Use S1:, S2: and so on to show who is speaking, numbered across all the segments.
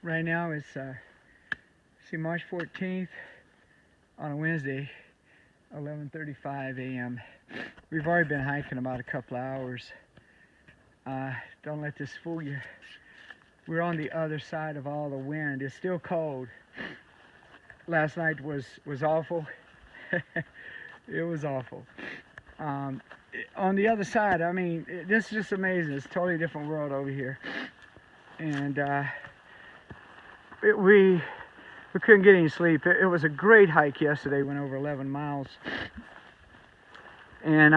S1: Right now it's March 14th on a Wednesday, 11:35 a.m. We've already been hiking about a couple of hours. Don't let this fool you. We're on the other side of all the wind. It's still cold. Last night was awful. It was awful. On the other side, I mean, this is just amazing. It's a totally different world over here. And we couldn't get any sleep. It was a great hike yesterday. Went over 11 miles. And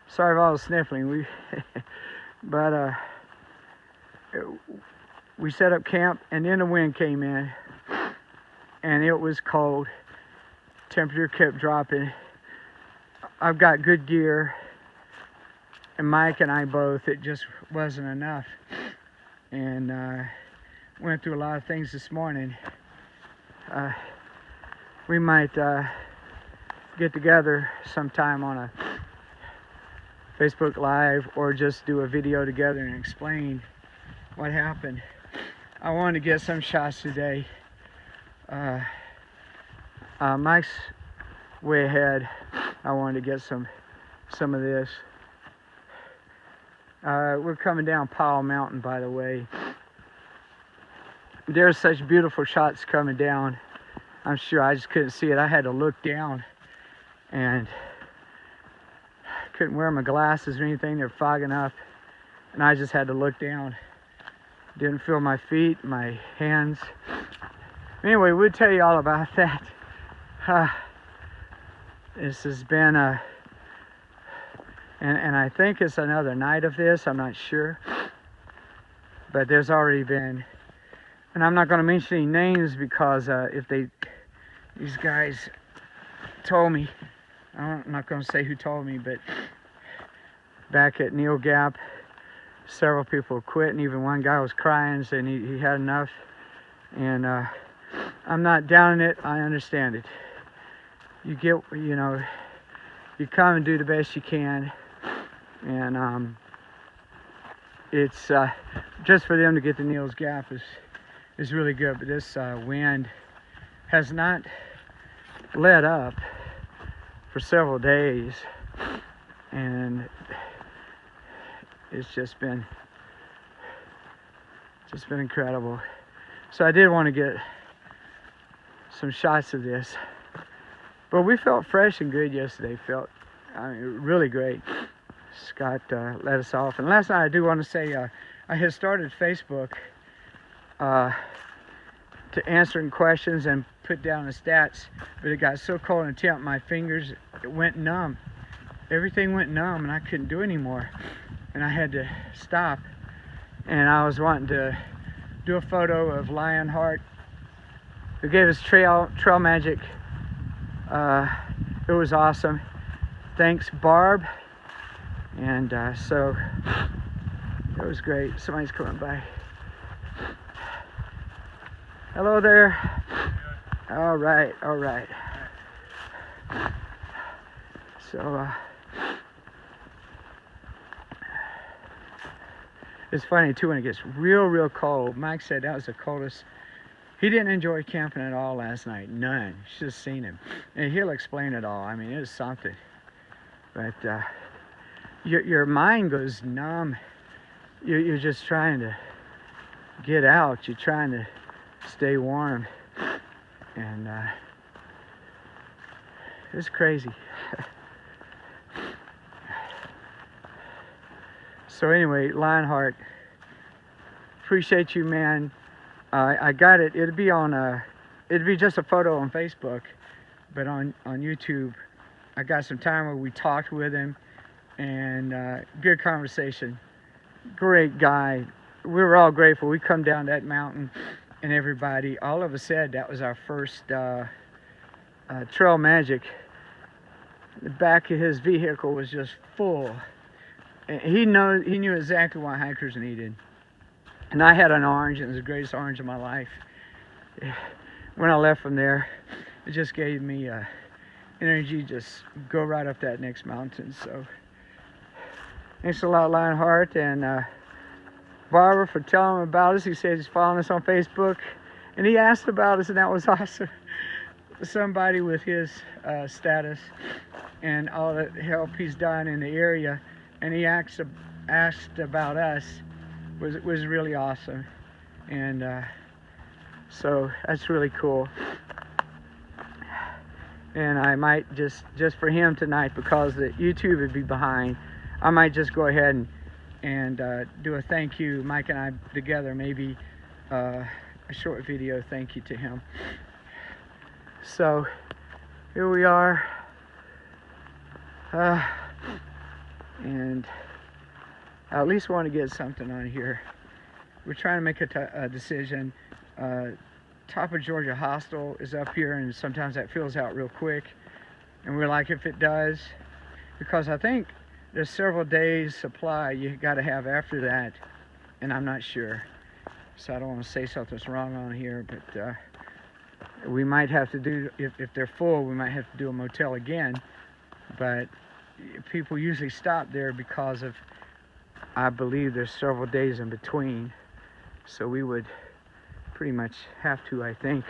S1: sorry for all the sniffling. But we set up camp, and then the wind came in, and it was cold. Temperature kept dropping. I've got good gear, and Mike and I both. It just wasn't enough, and went through a lot of things this morning. We might get together sometime on a Facebook Live, or just do a video together and explain what happened. I wanted to get some shots today. Mike's way ahead. I wanted to get some of this. We're coming down Powell Mountain, by the way. There's such beautiful shots coming down. I'm sure I just couldn't see it. I had to look down, and couldn't wear my glasses or anything. They're fogging up, and I just had to look down. Didn't feel my feet, my hands. Anyway, we'll tell you all about that. This has been and I think it's another night of this. I'm not sure, but there's already been, and I'm not going to mention any names because if these guys told me, I'm not going to say who told me, but back at Neil Gap, several people quit, and even one guy was crying, saying he had enough. And I'm not down in it. I understand it. You get, you come and do the best you can, and it's just for them to get to Neil's Gap is really good. But this wind has not let up for several days, and it's just been incredible. So I did want to get some shots of this, but we felt fresh and good yesterday. Really great. Scott let us off, and last night I do want to say I had started Facebook to answering questions and put down the stats, but it got so cold and temp, my fingers, it went numb. Everything went numb, and I couldn't do anymore, and I had to stop. And I was wanting to do a photo of Lionheart, who gave us trail magic. It was awesome. Thanks, Barb. And so it was great. Somebody's coming by. Hello there. All right. So it's funny too when it gets real cold. Mike said that was the coldest. He didn't enjoy camping at all last night. None. You should have seen him, and he'll explain it all. I mean, it was something. But your mind goes numb. You're just trying to get out. You're trying to stay warm, and it's crazy. So anyway, Lionheart, appreciate you, man. I got it. It'd be just a photo on Facebook, but on YouTube, I got some time where we talked with him, and good conversation. Great guy. We were all grateful. We come down that mountain, and everybody, all of us said that was our first trail magic. The back of his vehicle was just full. He knew exactly what hikers needed. And I had an orange, and it was the greatest orange of my life. When I left from there, it just gave me energy, just go right up that next mountain. So thanks a lot, Lionheart, and Barbara for telling him about us. He said he's following us on Facebook, and he asked about us, and that was awesome. Somebody with his status and all the help he's done in the area, and he asked about us was really awesome, and so that's really cool. And I might just for him tonight, because the YouTube would be behind, I might just go ahead and do a thank you, Mike and I together, maybe a short video thank you to him. So here we are, and I at least want to get something on here. We're trying to make a decision. Top of Georgia Hostel is up here, and sometimes that fills out real quick, and we're like, if it does, because I think there's several days supply you got to have after that, and I'm not sure, so I don't want to say something's wrong on here, but we might have to do, if they're full, we might have to do a motel again. But people usually stop there because of, I believe there's several days in between, so we would pretty much have to, I think,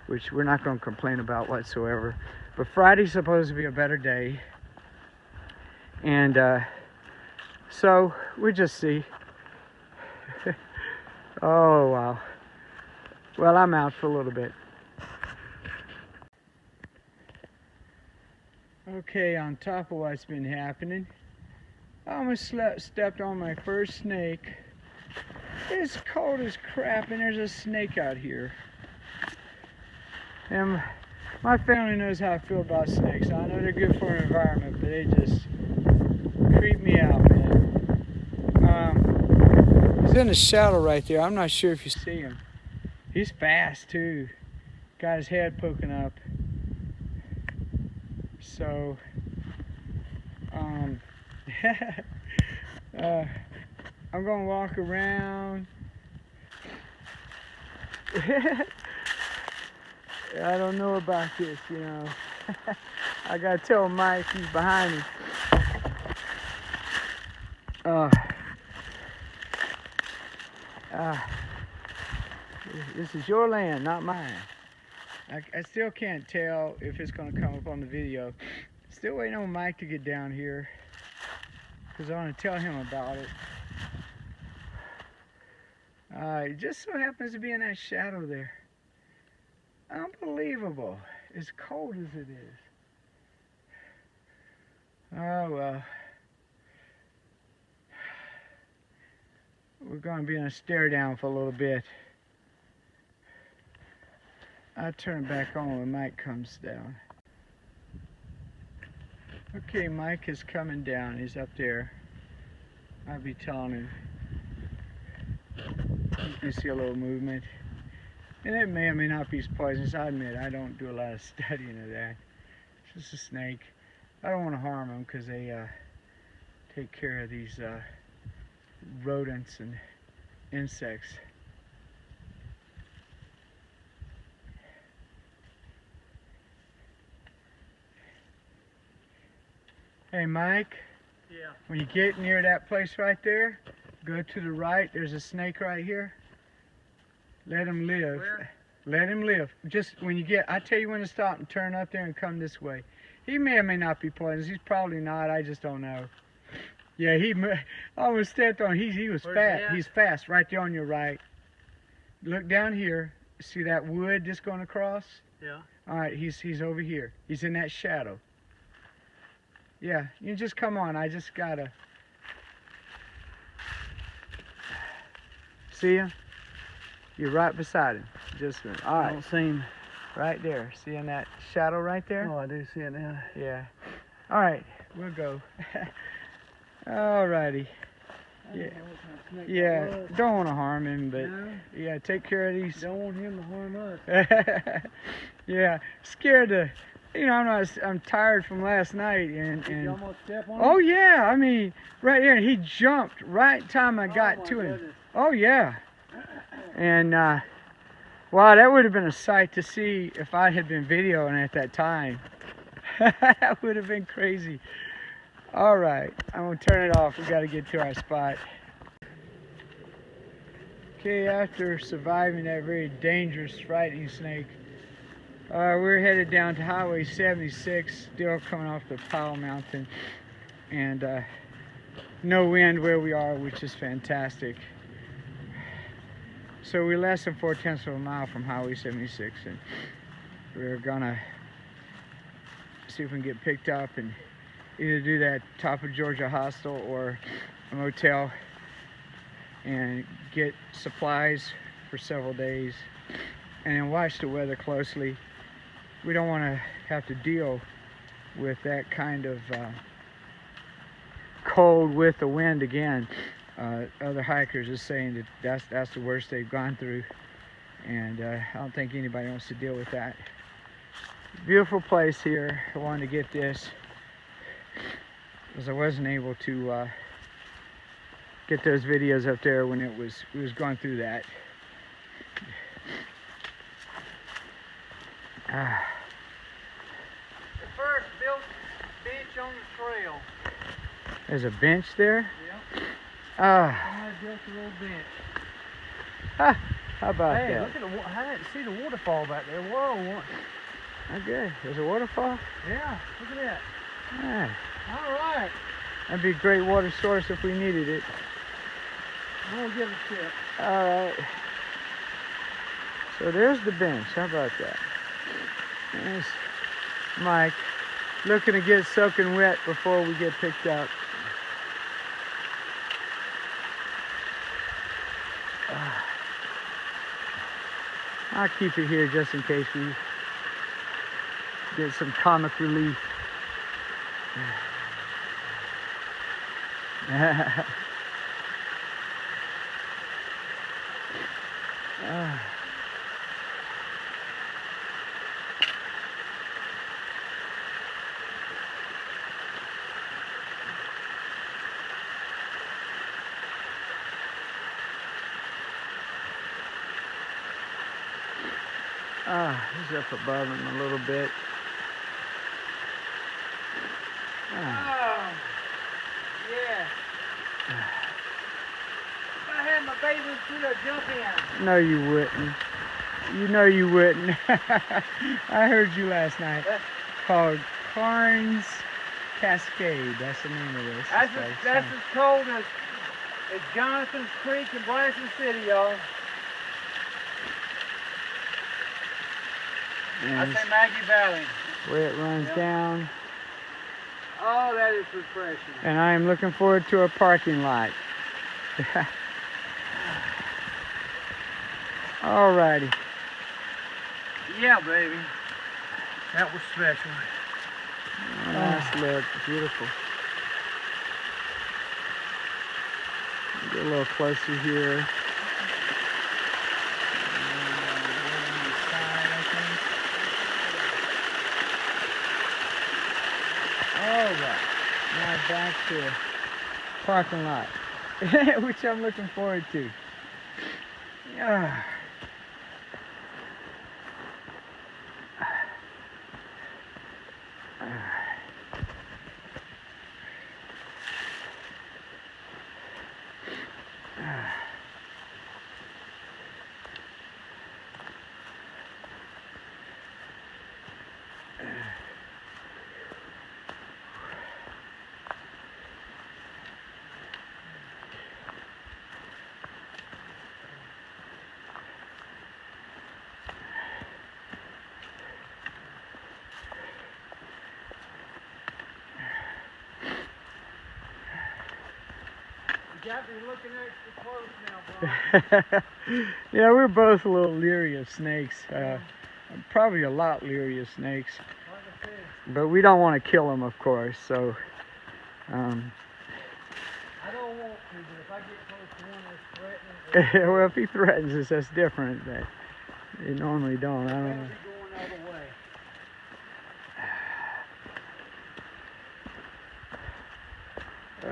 S1: which we're not going to complain about whatsoever. But Friday's supposed to be a better day, and so we just see. Oh wow. Well, I'm out for a little bit. Okay, on top of what's been happening, I almost stepped on my first snake. It's cold as crap, and there's a snake out here. And my family knows how I feel about snakes. I know they're good for an environment, but they just creep me out, man. He's in the shadow right there. I'm not sure if you see him. He's fast too. Got his head poking up. So, I'm gonna walk around. I don't know about this, you know. I gotta tell Mike, he's behind me. This is your land, not mine. I still can't tell if it's going to come up on the video. Still waiting on Mike to get down here, because I want to tell him about it. It just so happens to be in that shadow there. Unbelievable, as cold as it is. Oh well. We're going to be in a stare down for a little bit. I'll turn it back on when Mike comes down. Okay, Mike is coming down. He's up there. I'll be telling him. You can see a little movement. And it may or may not be poisonous. I admit, I don't do a lot of studying of that. It's just a snake. I don't want to harm them, because they take care of these rodents and insects. Hey Mike,
S2: yeah.
S1: When you get near that place right there, go to the right. There's a snake right here. Let him live.
S2: Where?
S1: Let him live. Just when you get, I tell you when to stop and turn up there and come this way. He may or may not be poisonous. He's probably not. I just don't know. Yeah, I almost stepped on. He was fast. He's fast right there on your right. Look down here. See that wood just going across?
S2: Yeah.
S1: All right, he's over here. He's in that shadow. Yeah, you just come on. I just gotta see him. You're right beside him. Just all right.
S2: I don't see him.
S1: Right there. See in that shadow right there?
S2: Oh, I do see it now.
S1: Yeah. All right, we'll go. All righty. Yeah. Yeah. Don't want to harm him, but
S2: no.
S1: Yeah, take care of these.
S2: Don't want him to harm us.
S1: Yeah. Scared to. You know, I'm tired from last night, and
S2: Did you almost step on him?
S1: oh yeah, I mean, right there, and he jumped right time I got to him.
S2: Goodness.
S1: Oh yeah, and wow, that would have been a sight to see if I had been videoing at that time. That would have been crazy. All right, I'm gonna turn it off. We got to get to our spot. Okay, after surviving that very dangerous, frightening snake, we're headed down to Highway 76, still coming off the Powell Mountain, and no wind where we are, which is fantastic. So we're less than 4/10 of a mile from Highway 76, and we're gonna see if we can get picked up and either do that top of Georgia hostel or a motel and get supplies for several days, and then watch the weather closely. We don't want to have to deal with that kind of cold with the wind again. Other hikers are saying that that's the worst they've gone through, and I don't think anybody wants to deal with that. Beautiful place here. I wanted to get this because I wasn't able to get those videos up there when we was going through that.
S2: The first built bench on the trail.
S1: There's a bench there?
S2: Yeah.
S1: I
S2: built a little bench.
S1: How about
S2: Hey,
S1: that?
S2: look at I didn't see the waterfall back there. Whoa.
S1: Okay, there's a waterfall?
S2: Yeah, look at that.
S1: Yeah.
S2: All right.
S1: That'd be a great water source if we needed it.
S2: I'm going to give it a tip.
S1: Alright. So there's the bench. How about that? There's Mike looking to get soaking wet before we get picked up. I'll keep it here just in case we get some comic relief. He's up above him a little bit.
S2: Oh, yeah. If I had my bathing suit, I'd jump in.
S1: No, you wouldn't. You know you wouldn't. I heard you last night.
S2: That's
S1: Called Carnes Cascade. That's the name of this.
S2: as cold as Jonathan's Creek in Bryson City, y'all. I
S1: And
S2: say Maggie Valley.
S1: where it runs down.
S2: Oh, that is refreshing.
S1: And I am looking forward to a parking lot. Alrighty.
S2: Yeah, baby. That was special.
S1: Nice look. Beautiful. Get a little closer here. Alright, now back to parking lot, which I'm looking forward to.
S2: You got me looking extra close now, bro.
S1: Yeah, we're both a little leery of snakes. Probably a lot leery of snakes.
S2: Like I said,
S1: But we don't want to kill them, of course. So,
S2: I don't want to, but if I get close to one that's threatening,
S1: well, if he threatens us, that's different. But they normally don't. I don't
S2: it'll
S1: know.
S2: be going the other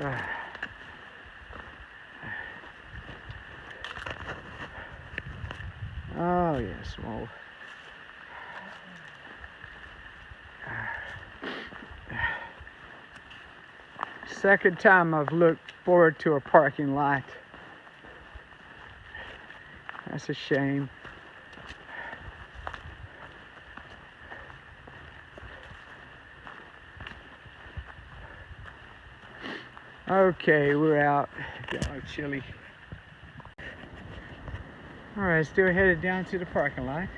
S2: way.
S1: Oh yes, well. Second time I've looked forward to a parking lot. That's a shame. Okay, we're out. Got our chili. All right, still headed down to the parking lot.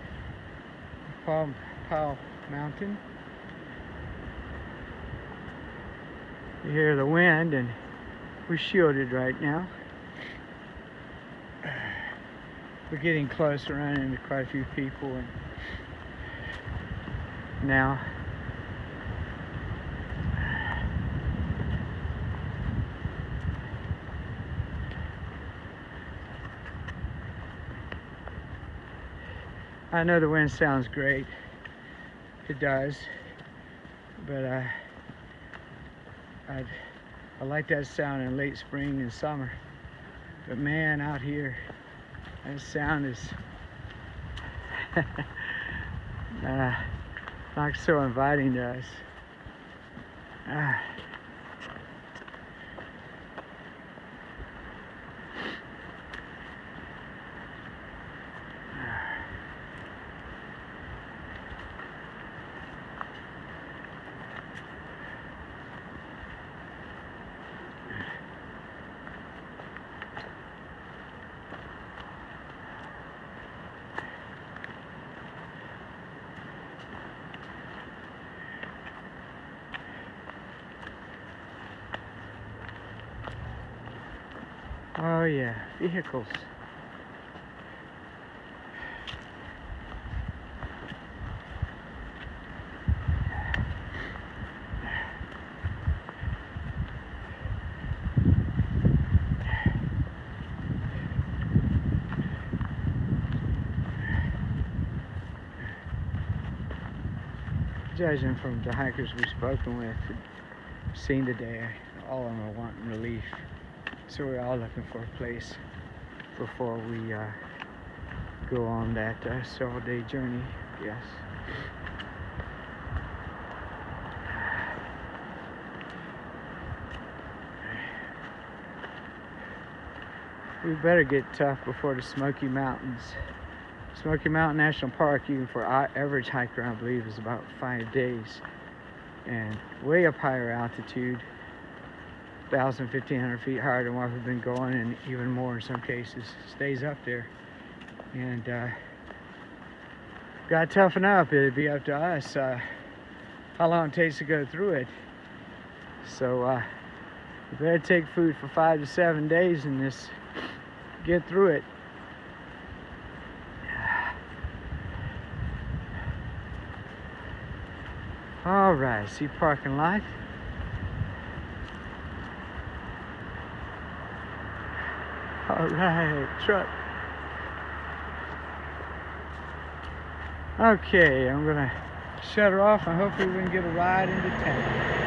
S1: Powell Mountain. You hear the wind, and we're shielded right now. We're getting close. We're running into quite a few people, and now I know the wind sounds great. It does, but I like that sound in late spring and summer. But man, out here, that sound is not so inviting to us. Oh yeah, vehicles. Judging from the hikers we've spoken with, seen today, all of them are wanting relief. So we're all looking for a place before we go on that several-day journey. Yes. We better get tough before the Smoky Mountains. Smoky Mountain National Park, even for our average hiker, I believe, is about 5 days. And way up higher altitude, 1,000, 1,500 feet higher than what we've been going, and even more in some cases, stays up there. And got to toughen up. It'd be up to us how long it takes to go through it. So we better take food for 5 to 7 days and just get through it. All right, see parking lot. All right, truck. Okay, I'm gonna shut her off and hopefully we can get a ride into town.